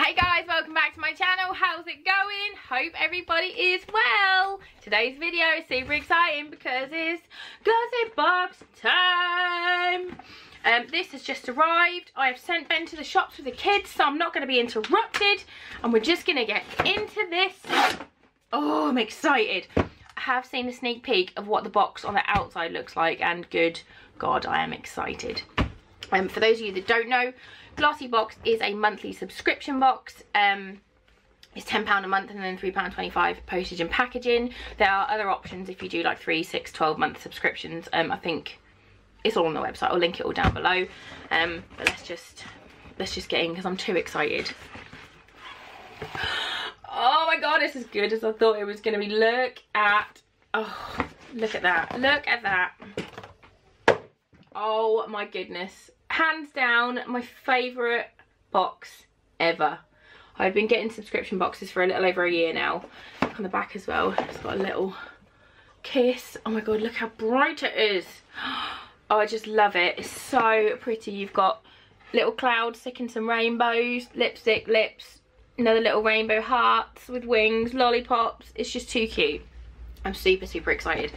Hey guys, welcome back to my channel. How's it going? Hope everybody is well. Today's video is super exciting because it's Glossybox time. This has just arrived. I have sent Ben to the shops with the kids, so I'm not going to be interrupted, and we're just going to get into this. Oh, I'm excited. I have seen a sneak peek of what the box on the outside looks like, and good God, I am excited. For those of you that don't know, Glossybox is a monthly subscription box. It's £10 a month and then £3.25 postage and packaging. There are other options if you do like 3, 6, 12 month subscriptions. I think it's all on the website. I'll link it all down below. But let's just get in because I'm too excited. Oh my God, it's as good as I thought it was going to be. Look at that. Look at that. Oh my goodness. Hands down, my favourite box ever. I've been getting subscription boxes for a little over a year now. On the back as well, it's got a little kiss. Oh my God, look how bright it is. Oh, I just love it. It's so pretty. You've got little clouds sticking some rainbows, lipstick, lips, another little rainbow hearts with wings, lollipops. It's just too cute. I'm super, super excited.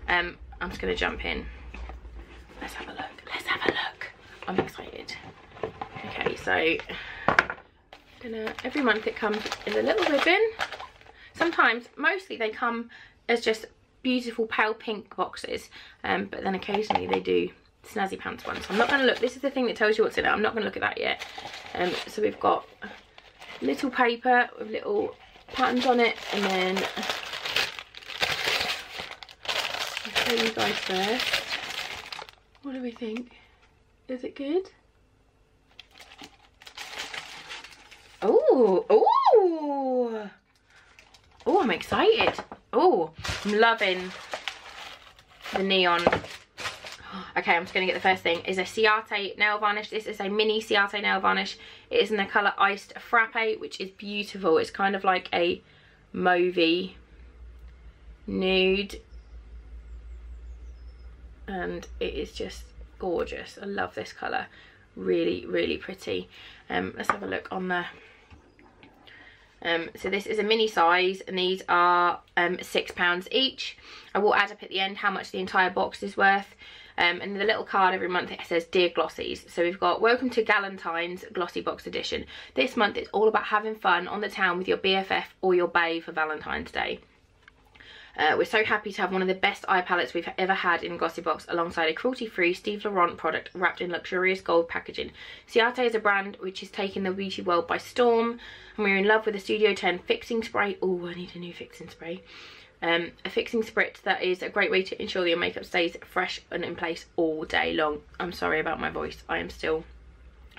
I'm just going to jump in. Let's have a look. Let's have a look. I'm excited. Okay, so every month it comes in a little ribbon. Sometimes, mostly they come as just beautiful pale pink boxes, but then occasionally they do snazzy pants ones. So I'm not going to look. This is the thing that tells you what's in it. I'm not going to look at that yet. So we've got little paper with little patterns on it, and then I'll show you guys first. What do we think? Is it good? Oh, oh, oh! I'm excited. Oh, I'm loving the neon. Okay, I'm just gonna get the first thing. Is a Crt Nail Varnish. This is a mini Crt Nail Varnish. It is in the colour Iced Frappe, which is beautiful. It's kind of like a mauvey nude, and it is just gorgeous. I love this colour. Really, really pretty. Let's have a look on the so this is a mini size, and these are £6 each. I will add up at the end how much the entire box is worth. And the little card every month, it says Dear Glossies. So we've got Welcome to Galentine's Glossybox edition. This month it's all about having fun on the town with your BFF or your bae for Valentine's Day. We're so happy to have one of the best eye palettes we've ever had in Glossybox, alongside a cruelty-free Steve Laurent product wrapped in luxurious gold packaging. Crt is a brand which is taking the beauty world by storm, and we're in love with the Studio 10 fixing spray. Oh, I need a new fixing spray. A fixing spritz that is a great way to ensure that your makeup stays fresh and in place all day long. I'm sorry about my voice. I am still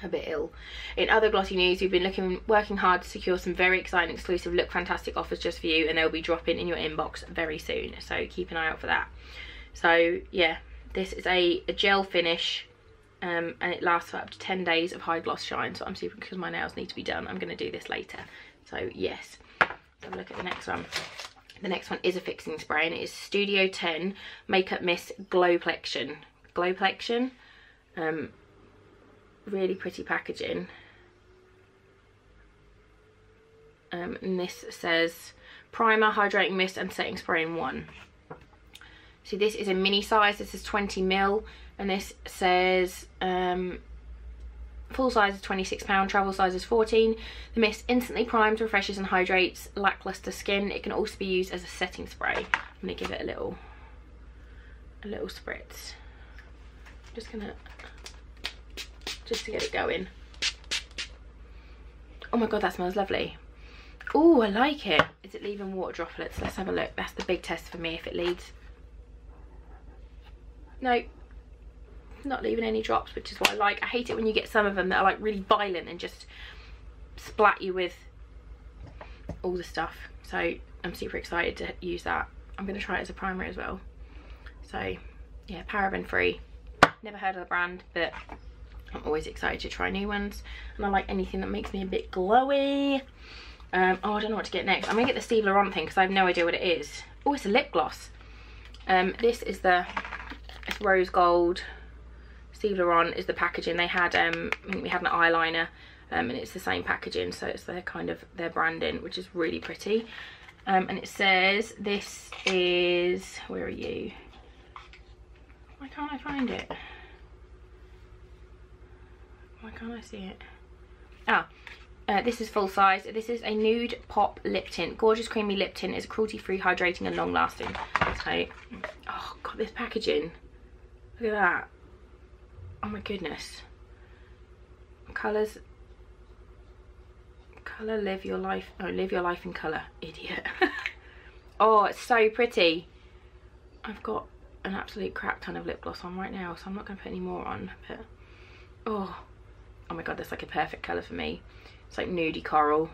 a bit ill. In other glossy news, we've been working hard to secure some very exciting exclusive Look Fantastic offers just for you, and they'll be dropping in your inbox very soon, so keep an eye out for that. So yeah, this is a gel finish, and it lasts for up to 10 days of high gloss shine. So I'm super, because my nails need to be done, I'm going to do this later. So yes, let's have a look at the next one. The next one is a fixing spray, and it is Studio 10 Makeup Mist Glowplexion. Glowplexion. Really pretty packaging. And this says primer, hydrating mist and setting spray in one. So this is a mini size. This is 20ml, and this says full size is £26, travel size is 14. The mist instantly primes, refreshes and hydrates lackluster skin. It can also be used as a setting spray. I'm going to give it a little spritz. I'm just going to get it going. Oh my God, that smells lovely. Oh, I like it. Is it leaving water droplets? Let's have a look. That's the big test for me, if it leads. No, not leaving any drops, which is what I like. I hate it when you get some of them that are like really violent and just splat you with all the stuff. So I'm super excited to use that. I'm going to try it as a primer as well. So yeah, paraben free. Never heard of the brand, but I'm always excited to try new ones, and I like anything that makes me a bit glowy. Oh, I don't know what to get next. I'm gonna get the Steve Laurent thing because I have no idea what it is. Oh, it's a lip gloss. This is it's rose gold. Steve Laurent is the packaging. They had I think we had an eyeliner, and it's the same packaging, so it's their kind of their branding, which is really pretty. And it says this is, where are you? Why can't I find it? Why can't I see it? This is full size. This is a nude pop lip tint. Gorgeous creamy lip tint. Is cruelty-free, hydrating and long lasting. So, oh god, this packaging. Look at that. Oh my goodness. Colours. Colour, live your life. Oh, live your life in colour. Idiot. Oh, it's so pretty. I've got an absolute crap ton of lip gloss on right now, so I'm not going to put any more on. But oh my god, that's like a perfect colour for me. It's like nudie coral.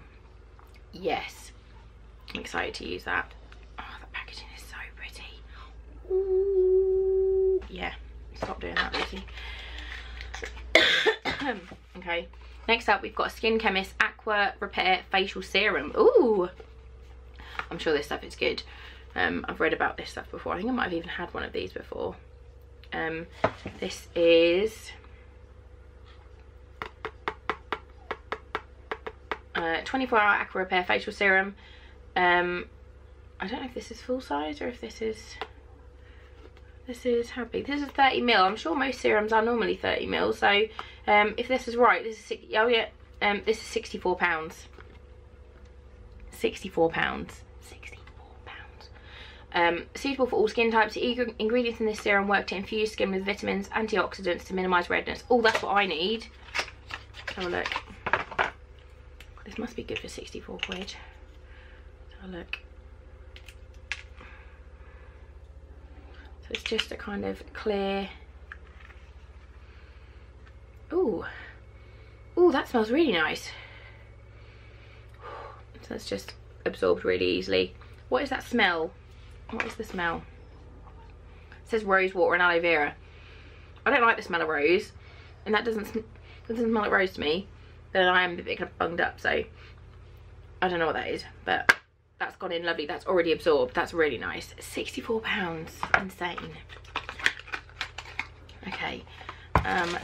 Yes, I'm excited to use that. Oh, that packaging is so pretty. Ooh. Yeah, stop doing that, Lucy. Okay, next up we've got Skin Chemist Aqua Repair Facial Serum. Ooh, I'm sure this stuff is good. I've read about this stuff before. I think I might have even had one of these before. This is 24-hour Aqua Repair Facial Serum. I don't know if this is full size or if this is how big. This is 30ml. I'm sure most serums are normally 30ml. So if this is right, this is this is £64. £64. Suitable for all skin types. The ingredients in this serum work to infuse skin with vitamins, antioxidants to minimise redness. Oh, that's what I need. Let's have a look. This must be good for 64 quid. Let's have a look. So it's just a kind of clear. Ooh. Ooh, that smells really nice. So it's just absorbed really easily. What is that smell? What is the smell? It says rose water and aloe vera. I don't like the smell of rose, and that doesn't smell like rose to me. Then I am a bit kind of bunged up, so I don't know what that is, but that's gone in lovely. That's already absorbed. That's really nice. £64, insane. Okay,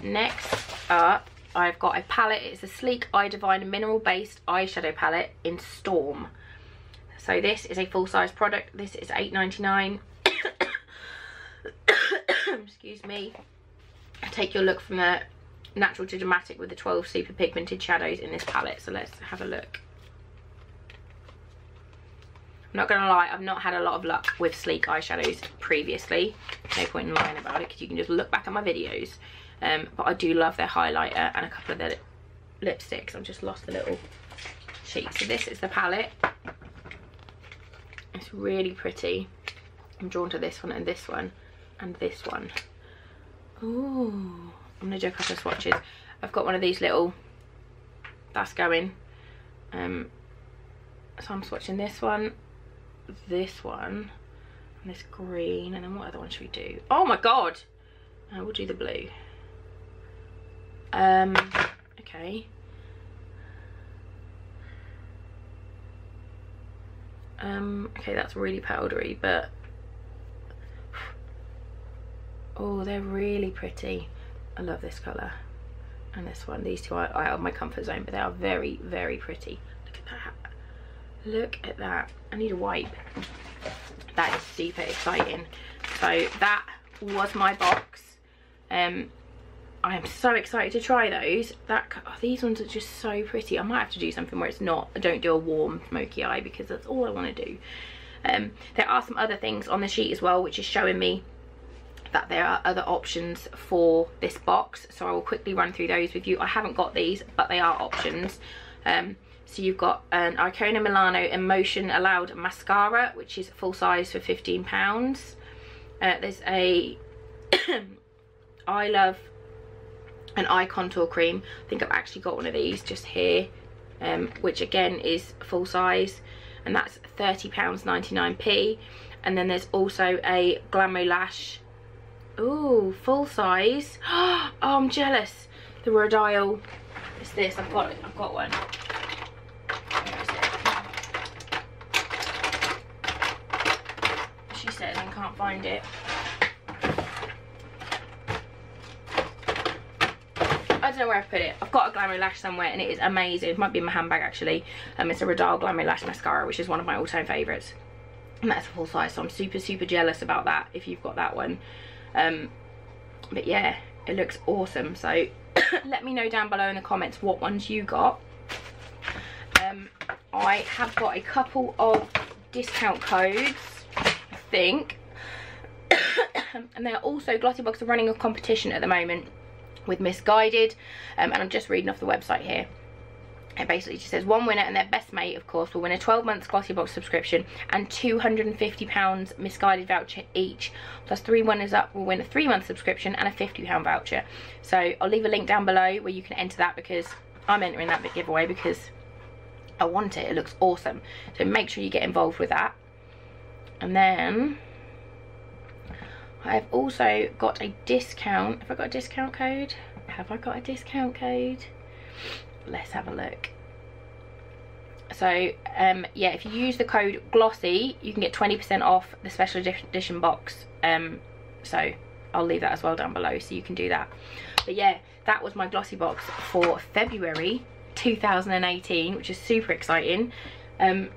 next up I've got a palette. It's a Sleek Eye Divine mineral based eyeshadow palette in Storm. So this is a full-size product. This is £8.99. Excuse me. Take your look from the natural to dramatic with the 12 super pigmented shadows in this palette. So let's have a look. I'm not going to lie, I've not had a lot of luck with sleek eyeshadows previously. No point in lying about it because you can just look back at my videos. But I do love their highlighter and a couple of their lipsticks. I've just lost the little sheet. So this is the palette. It's really pretty. I'm drawn to this one and this one and this one. Ooh, I'm gonna do a couple of swatches. I've got one of these little, that's going. So I'm swatching this one, and this green, and then what other one should we do? Oh my god! We'll do the blue. Okay. Okay, that's really powdery, but oh, they're really pretty. I love this colour and this one. These two are out of my comfort zone, but they are very, very pretty. Look at that. Look at that. I need a wipe. That is super exciting. So that was my box. I am so excited to try those. These ones are just so pretty. I might have to do something where it's not, I don't do a warm smoky eye, because that's all I want to do. There are some other things on the sheet as well, which is showing me that there are other options for this box, so I will quickly run through those with you. I haven't got these, but they are options. So you've got an Icona Milano Emotion Allowed Mascara, which is full size for £15. There's a I Love an eye contour cream. I think I've actually got one of these just here, which again is full size, and that's £30.99p. And then there's also a Glamour Lash, ooh, full size. Oh, I'm jealous. The Rodial, it's this, I've got one. Where is it? She said I can't find it. don't know where I've put it. I've got a Glamour Lash somewhere and it is amazing. It might be in my handbag actually. It's a Riddle Glamour Lash mascara, which is one of my all-time favourites. And that's a full size, so I'm super, super jealous about that if you've got that one. But yeah, it looks awesome. So let me know down below in the comments what ones you got. I have got a couple of discount codes, I think. And they're also, Glossybox are running a competition at the moment with Misguided, and I'm just reading off the website here. It basically just says one winner and their best mate, of course, will win a 12 months Glossybox subscription and £250 Misguided voucher each, plus 3 winners up will win a 3-month subscription and a £50 voucher. So I'll leave a link down below where you can enter that, because I'm entering that big giveaway because I want it. It looks awesome, so make sure you get involved with that. And then I've also got a discount. Have I got a discount code? Have I got a discount code? Let's have a look. So yeah, if you use the code GLOSSY, you can get 20% off the special edition box. So I'll leave that as well down below, so you can do that. But yeah, that was my Glossybox for February 2018, which is super exciting. I'm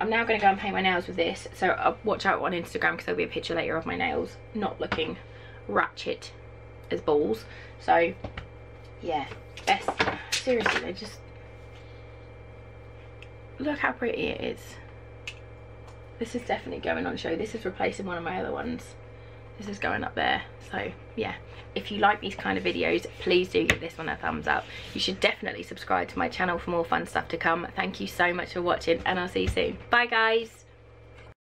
now going to go and paint my nails with this, so watch out on Instagram because there'll be a picture later of my nails not looking ratchet as balls. So yeah, best, seriously, they just look how pretty it is. This is definitely going on show. This is replacing one of my other ones. This is going up there. So yeah, if you like these kind of videos, please do give this one a thumbs up. You should definitely subscribe to my channel for more fun stuff to come. Thank you so much for watching, and I'll see you soon. Bye guys.